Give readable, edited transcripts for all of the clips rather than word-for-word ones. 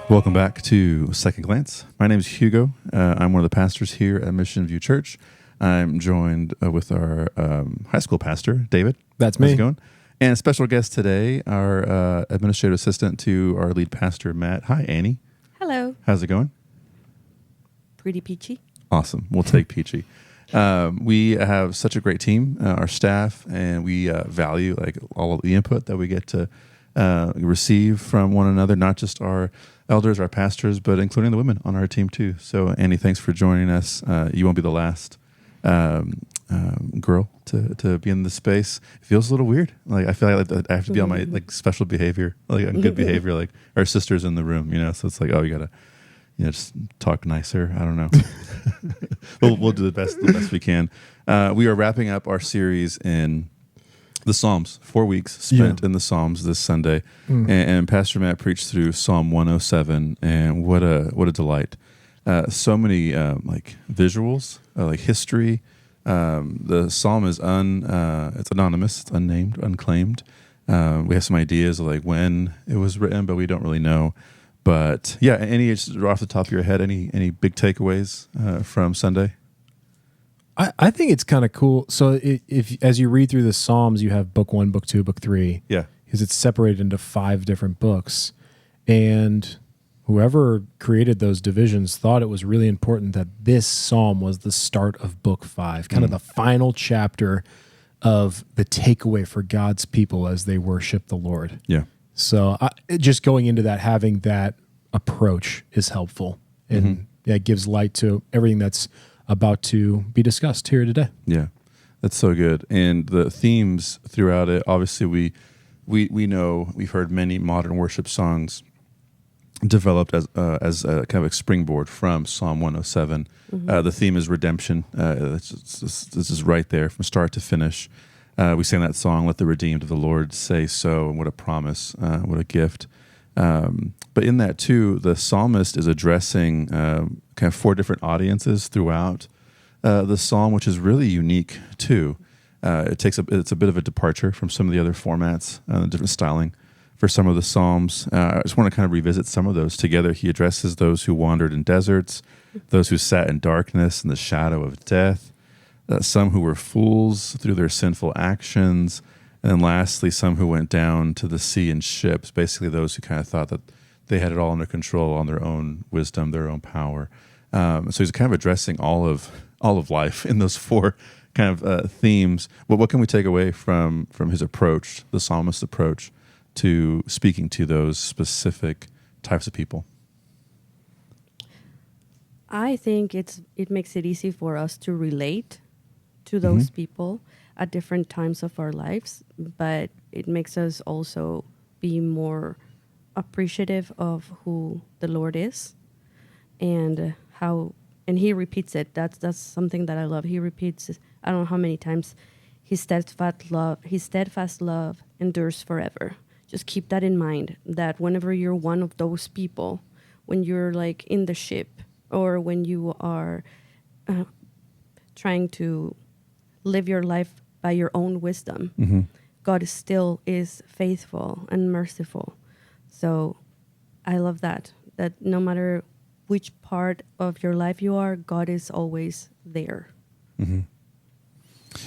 Welcome back to Second Glance. My name is Hugo. I'm one of the pastors here at Mission View Church. I'm joined with our high school pastor, David. That's me. How's it going? And a special guest today, our administrative assistant to our lead pastor, Matt. Hi, Annie. Hello. How's it going? Pretty peachy. Awesome. We'll take peachy. We have such a great team, our staff, and we value like all of the input that we get to receive from one another, not just our elders, our pastors, but including the women on our team too. So Annie, thanks for joining us. You won't be the last girl to be in this space. It feels a little weird. Like I feel like I have to be on my like special behavior, like on good behavior, like our sisters in the room, So it's like, oh, you gotta, just talk nicer. I don't know. we'll do the best we can. We are wrapping up our series in the Psalms, 4 weeks spent in the Psalms this Sunday. And Pastor Matt preached through Psalm 107, and what a delight. So many like visuals, like history. The Psalm is it's anonymous, it's unnamed, unclaimed. We have some ideas of like when it was written, but we don't really know. But yeah, any off the top of your head, any big takeaways from Sunday? I think it's kind of cool. So if as you read through the Psalms, you have book 1, book 2, book 3. Yeah. Because it's separated into 5 different books. And whoever created those divisions thought it was really important that this Psalm was the start of book 5, kind of the final chapter of the takeaway for God's people as they worship the Lord. Yeah. So just going into that, having that approach is helpful. And it gives light to everything that's about to be discussed here today. Yeah, that's so good. And the themes throughout it, obviously we know, we've heard many modern worship songs developed as a kind of a springboard from Psalm 107. The theme is redemption. This is right there from start to finish. We sang that song, "Let the Redeemed of the Lord Say So," and what a promise, what a gift. But in that too, the psalmist is addressing kind of 4 different audiences throughout the psalm, which is really unique too. It's a bit of a departure from some of the other formats, different styling for some of the psalms. I just want to kind of revisit some of those together. He addresses those who wandered in deserts, those who sat in darkness and the shadow of death, some who were fools through their sinful actions, and then lastly, some who went down to the sea in ships, basically those who kind of thought that they had it all under control on their own wisdom, their own power. So he's kind of addressing all of life in those 4 kind of themes. But what can we take away from his approach, the psalmist's approach, to speaking to those specific types of people? I think it makes it easy for us to relate to those people at different times of our lives, but it makes us also be more appreciative of who the Lord is and how, and he repeats it. That's something that I love. He repeats, I don't know how many times, his steadfast love endures forever. Just keep that in mind, that whenever you're one of those people, when you're like in the ship or when you are trying to live your life by your own wisdom, God still is faithful and merciful. So I love that no matter which part of your life you are, God is always there.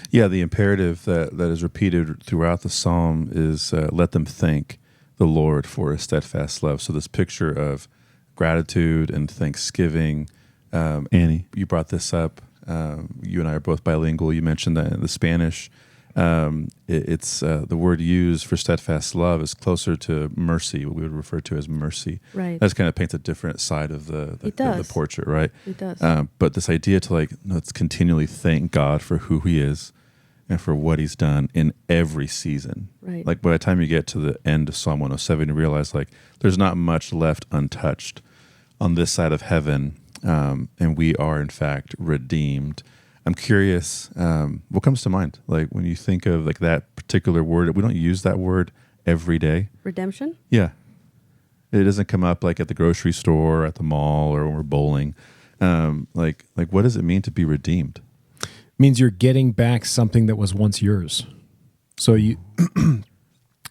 Yeah, the imperative that is repeated throughout the psalm is let them thank the Lord for his steadfast love. So this picture of gratitude and thanksgiving. Annie, you brought this up. You and I are both bilingual. You mentioned that in the Spanish. It's the word used for steadfast love is closer to mercy, what we would refer to as mercy. Right. That kind of paints a different side of the portrait, right? It does. But this idea to let's continually thank God for who he is and for what he's done in every season. Right. Like by the time you get to the end of Psalm 107, you realize there's not much left untouched on this side of heaven, and we are in fact redeemed. I'm curious, what comes to mind? Like when you think of that particular word, we don't use that word every day. Redemption? Yeah. It doesn't come up at the grocery store, or at the mall, or when we're bowling. Like what does it mean to be redeemed? Means you're getting back something that was once yours. So you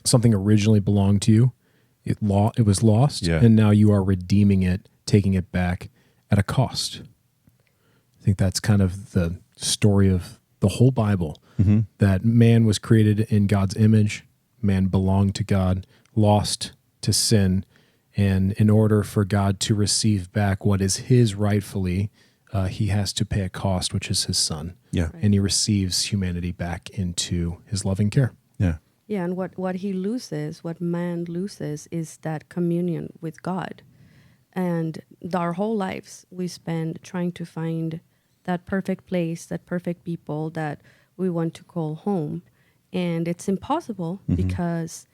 something originally belonged to you. It was lost, Yeah. and now you are redeeming it, taking it back at a cost. I think that's kind of the story of the whole Bible, that man was created in God's image, man belonged to God, lost to sin, and in order for God to receive back what is his rightfully, he has to pay a cost, which is his son. Yeah. And he receives humanity back into his loving care. Yeah. Yeah, and what he loses, what man loses, is that communion with God. And our whole lives we spend trying to find that perfect place, that perfect people that we want to call home. And it's impossible because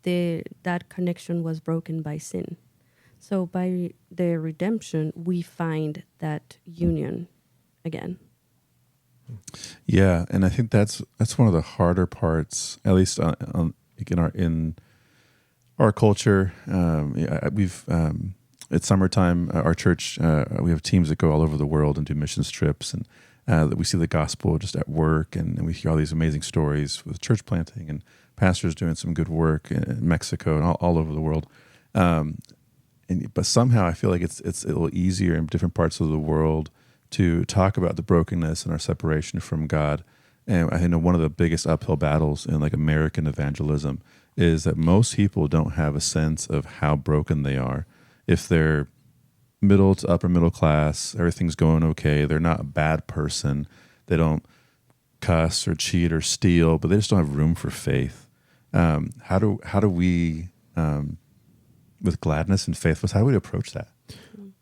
that connection was broken by sin. So by the redemption, we find that union again. Yeah, and I think that's one of the harder parts, at least in our culture. We've it's summertime. Our church we have teams that go all over the world and do missions trips, and that we see the gospel just at work, and we hear all these amazing stories with church planting and pastors doing some good work in Mexico and all over the world. But somehow I feel like it's a little easier in different parts of the world to talk about the brokenness and our separation from God. And I know one of the biggest uphill battles in like American evangelism is that most people don't have a sense of how broken they are. If they're middle to upper middle class, everything's going okay, they're not a bad person, they don't cuss or cheat or steal, but they just don't have room for faith. How do we, with gladness and faithfulness, how do we approach that?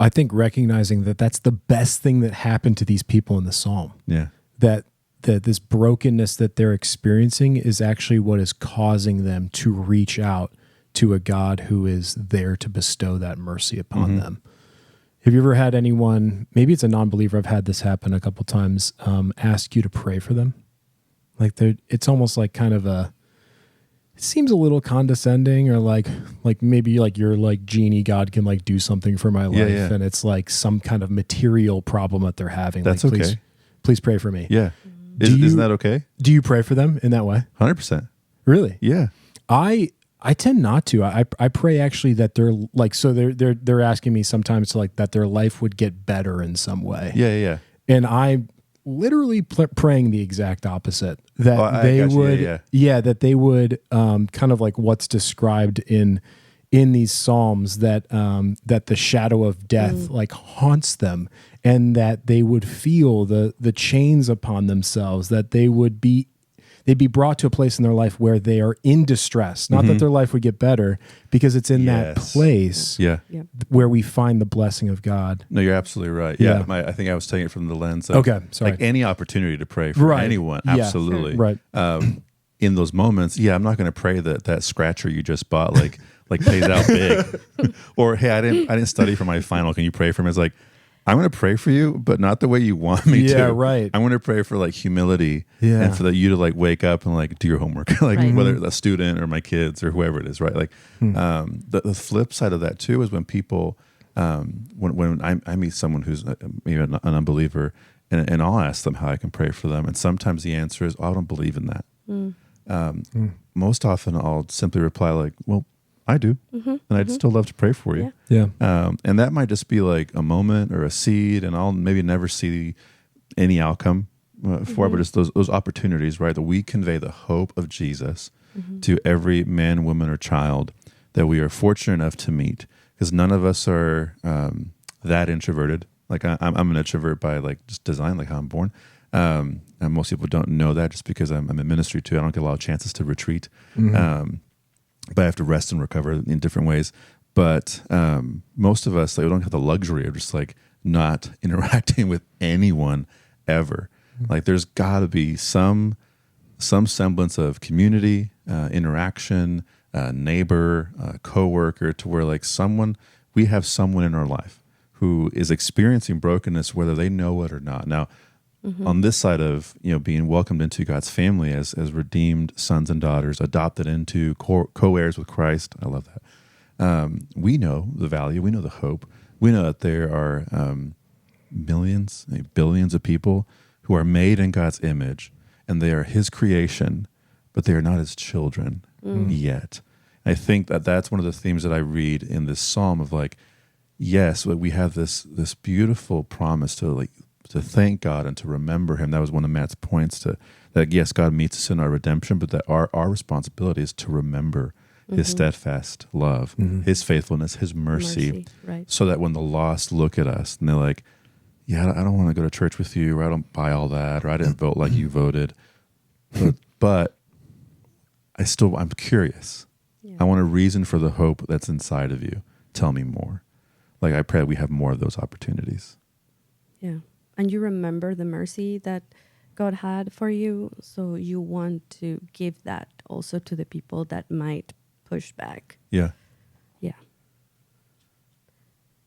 I think recognizing that that's the best thing that happened to these people in the Psalm. Yeah. That this brokenness that they're experiencing is actually what is causing them to reach out to a God who is there to bestow that mercy upon them. Have you ever had anyone, maybe it's a non-believer, I've had this happen a couple times, ask you to pray for them? Like it's almost like kind of it seems a little condescending, or like maybe like you're like genie, God can like do something for my life, yeah. and it's like some kind of material problem that they're having. That's like, okay. Please pray for me. Yeah. Do Isn't that okay? Do you pray for them in that way? 100%. Really? Yeah. I tend not to. I pray actually that they're like, so they're asking me sometimes to like that their life would get better in some way. Yeah. And I'm literally praying the exact opposite, that they would, yeah. that they would kind of like what's described in these Psalms, that the shadow of death like haunts them, and that they would feel the chains upon themselves, that they'd be brought to a place in their life where they are in distress. Not that their life would get better, because it's in that place where we find the blessing of God. No, you're absolutely right. Yeah. I think I was taking it from the lens of sorry. like any opportunity to pray for anyone. Yeah. Absolutely. Right. In those moments, I'm not going to pray that scratcher you just bought like pays out big, or hey, I didn't study for my final. Can you pray for me? It's like, I'm going to pray for you, but not the way you want me to. Yeah, right. I'm going to pray for like humility, Yeah. and for you to like wake up and like do your homework, like Right. whether a student or my kids or whoever it is, right? Like the flip side of that too is when people, when I meet someone who's maybe an unbeliever, and I'll ask them how I can pray for them, and sometimes the answer is, I don't believe in that. Most often I'll simply reply like, well, I do, and I'd still love to pray for you. Yeah. And that might just be like a moment or a seed, and I'll maybe never see any outcome for, but it's those opportunities, right? That we convey the hope of Jesus to every man, woman, or child that we are fortunate enough to meet, because none of us are that introverted. Like I'm an introvert by like just design, like how I'm born. And most people don't know that just because I'm in ministry too. I don't get a lot of chances to retreat. But I have to rest and recover in different ways. But most of us, like, we don't have the luxury of just like not interacting with anyone ever. Like there's got to be some semblance of community, interaction, neighbor, coworker, to where like we have someone in our life who is experiencing brokenness, whether they know it or not. Now, on this side of being welcomed into God's family as redeemed sons and daughters, adopted into co-heirs with Christ, I love that. We know the value, we know the hope, we know that there are millions, maybe billions of people who are made in God's image, and they are His creation, but they are not His children yet. I think that that's one of the themes that I read in this psalm of like, yes, we have this beautiful promise to thank God and to remember Him. That was one of Matt's points, to that yes, God meets us in our redemption, but that our responsibility is to remember His steadfast love, His faithfulness, His mercy, right. so that when the lost look at us and they're like, yeah, I don't want to go to church with you, or I don't buy all that, or I didn't vote like you voted, but I'm curious. Yeah. I want a reason for the hope that's inside of you. Tell me more. Like, I pray we have more of those opportunities. Yeah. And you remember the mercy that God had for you, so you want to give that also to the people that might push back. Yeah. Yeah.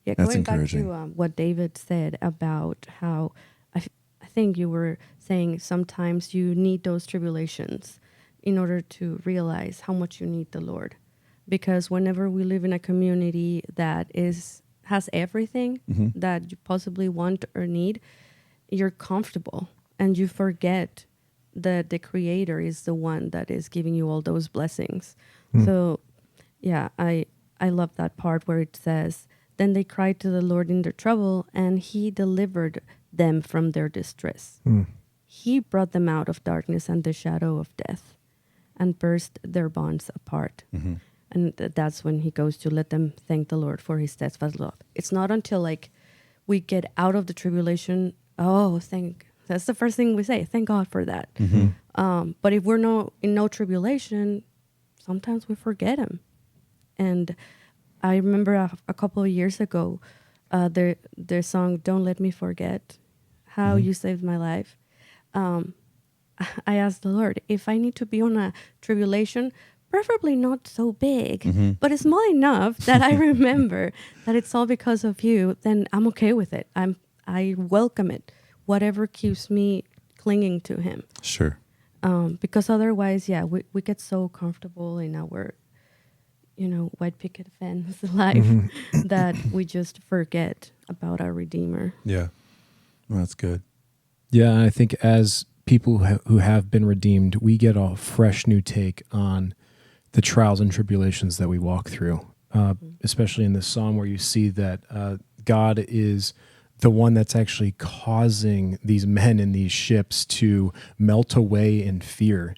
Yeah, That's going back encouraging. to what David said about how I think you were saying sometimes you need those tribulations in order to realize how much you need the Lord. Because whenever we live in a community that has everything that you possibly want or need, you're comfortable and you forget that the Creator is the one that is giving you all those blessings. So, yeah, I love that part where it says, then they cried to the Lord in their trouble, and He delivered them from their distress. He brought them out of darkness and the shadow of death and burst their bonds apart. And that's when he goes to let them thank the Lord for His steadfast love. It's not until like we get out of the tribulation, that's the first thing we say, thank God for that. But if we're in no tribulation, sometimes we forget Him. And I remember a couple of years ago, their song, Don't Let Me Forget How You Saved My Life. I asked the Lord, if I need to be on a tribulation, preferably not so big, but it's small enough that I remember that it's all because of You, then I'm okay with it. I welcome it, whatever keeps me clinging to Him. Sure. Because otherwise, we get so comfortable in our, white picket fence life that we just forget about our Redeemer. Yeah. Well, that's good. Yeah, I think as people who have been redeemed, we get a fresh new take on the trials and tribulations that we walk through, especially in this psalm where you see that God is the one that's actually causing these men in these ships to melt away in fear,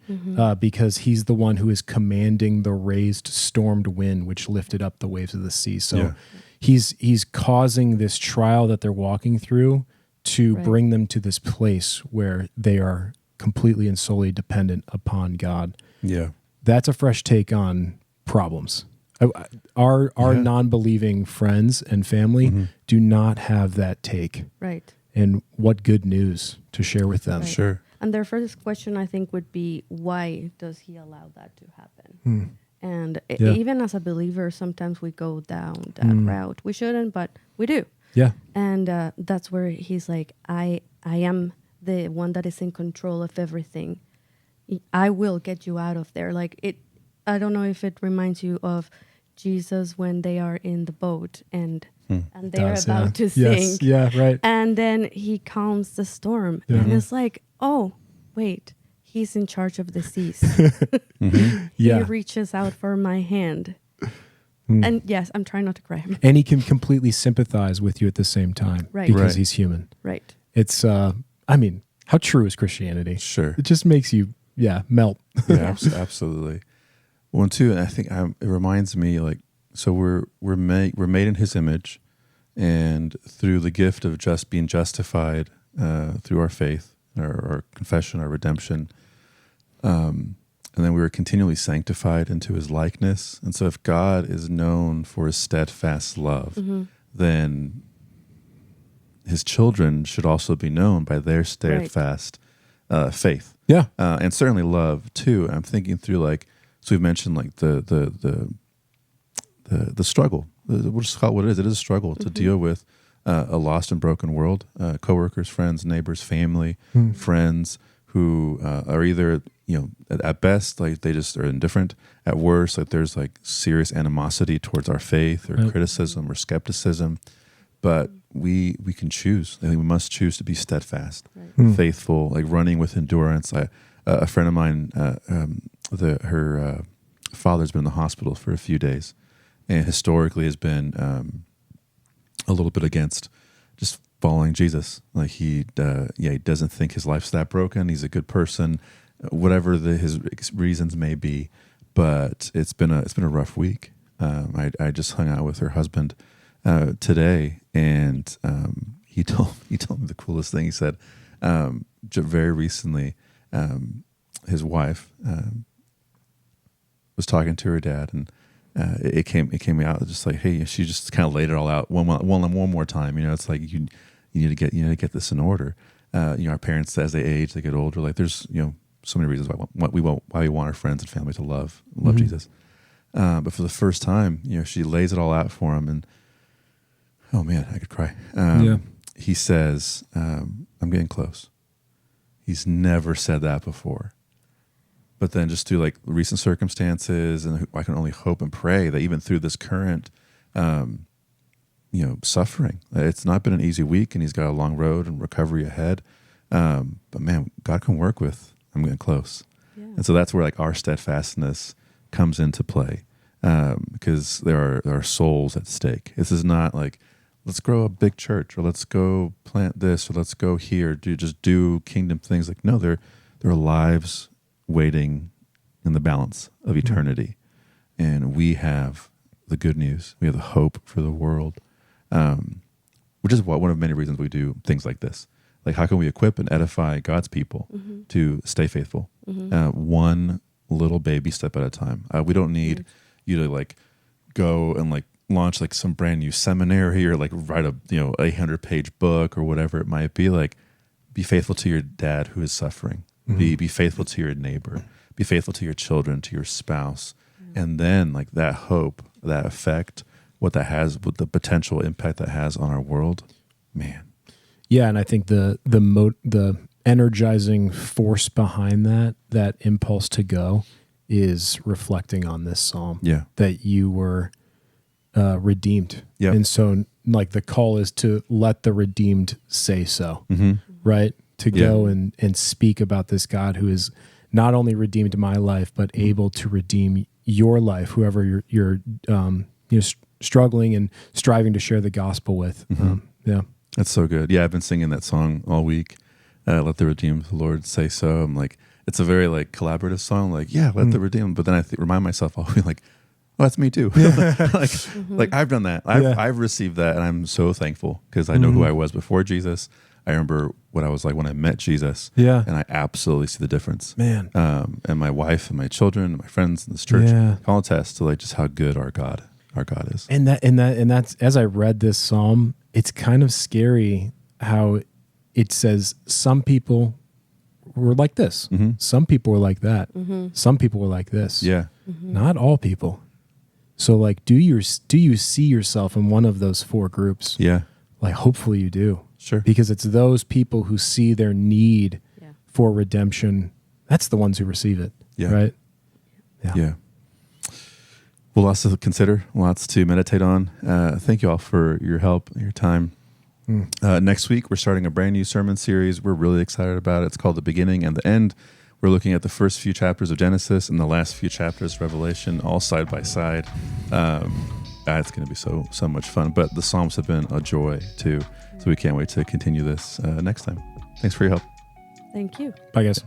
because He's the one who is commanding the raised stormed wind, which lifted up the waves of the sea. So he's causing this trial that they're walking through to bring them to this place where they are completely and solely dependent upon God. Yeah. That's a fresh take on problems. Our non-believing friends and family do not have that take. Right. And what good news to share with them. Right. Sure. And their first question, I think, would be, why does He allow that to happen? And even as a believer, sometimes we go down that route. We shouldn't, but we do. Yeah. And that's where He's like, I am the one that is in control of everything. I will get you out of there. Like it, I don't know if it reminds you of Jesus when they are in the boat and they're about to sink. Yes. Yeah, right. And then He calms the storm. Yeah. And it's like, oh, wait, He's in charge of the seas. He reaches out for my hand. And yes, I'm trying not to cry. And He can completely sympathize with you at the same time. Right. Because Right. He's human. Right. It's, how true is Christianity? Sure. It just makes you, melt. Yeah, absolutely. Well, too, and I think it reminds me, like, so we're made in His image, and through the gift of just being justified through our faith, our confession, our redemption, and then we were continually sanctified into His likeness. And so, if God is known for His steadfast love, then His children should also be known by their steadfast faith. Yeah. And certainly love too. I'm thinking through, like, so we've mentioned like the struggle. We'll just call it what it is. It is a struggle to deal with a lost and broken world. Coworkers, friends, neighbors, family, friends who are either, at best, like they just are indifferent. At worst, like there's like serious animosity towards our faith or criticism or skepticism. but we can choose. I think we must choose to be steadfast, Right. faithful, like running with endurance. A friend of mine, her father's been in the hospital for a few days, and historically has been a little bit against just following Jesus. Like he doesn't think his life's that broken. He's a good person, whatever his reasons may be. But it's been a rough week. I just hung out with her husband today, and he told me the coolest thing. He said very recently, his wife was talking to her dad, and it came out just like, hey, she just kind of laid it all out one more time. It's like you need to get this in order. Our parents, as they age, they get older. Like there's so many reasons why we want our friends and family to love Jesus. But for the first time, she lays it all out for him, and oh man, I could cry. He says, "I'm getting close." He's never said that before. But then just through like recent circumstances, and I can only hope and pray that even through this current, suffering, it's not been an easy week, and he's got a long road and recovery ahead. But man, God can work with, I'm getting close. Yeah. And so that's where like our steadfastness comes into play, because there are souls at stake. This is not like, let's grow a big church, or let's go plant this, or let's go here, do kingdom things. Like, no, there are lives waiting in the balance of eternity. And we have the good news. We have the hope for the world, which is one of many reasons we do things like this. Like, how can we equip and edify God's people to stay faithful? One little baby step at a time. We don't need you to like go and like launch like some brand new seminary, or like write a 800-page book, or whatever it might be. Like, be faithful to your dad who is suffering. Be faithful to your neighbor. Be faithful to your children, to your spouse. And then like that hope, that effect, what that has, what the potential impact that has on our world, man. Yeah, and I think the energizing force behind that impulse to go is reflecting on this psalm. Yeah. That you were redeemed. Yeah. And so like the call is to let the redeemed say so. Right? To go and speak about this God who is not only redeemed my life, but able to redeem your life, whoever you're struggling and striving to share the gospel with. That's so good. Yeah, I've been singing that song all week. Let the redeemed of the Lord say so. I'm like, it's a very like collaborative song. Like, yeah, let the redeemed. But then I remind myself, I'll be like, oh, that's me too. like I've done that. I've received that, and I'm so thankful because I know who I was before Jesus. I remember what I was like when I met Jesus. Yeah. And I absolutely see the difference. Man. And my wife and my children and my friends in this church can attest to like just how good our God is. And that's, as I read this psalm, it's kind of scary how it says some people were like this. Some people were like that. Some people were like this. Yeah. Not all people. So like, do you see yourself in one of those four groups? Yeah. Like, hopefully you do. Sure. Because it's those people who see their need for redemption. That's the ones who receive it. Yeah. Right? Yeah. Well, lots to consider, lots to meditate on. Thank you all for your help and your time. Next week, we're starting a brand new sermon series. We're really excited about it. It's called The Beginning and the End. We're looking at the first few chapters of Genesis and the last few chapters of Revelation, all side by side. It's going to be so much fun. But the Psalms have been a joy, too. So we can't wait to continue this next time. Thanks for your help. Thank you. Bye, guys.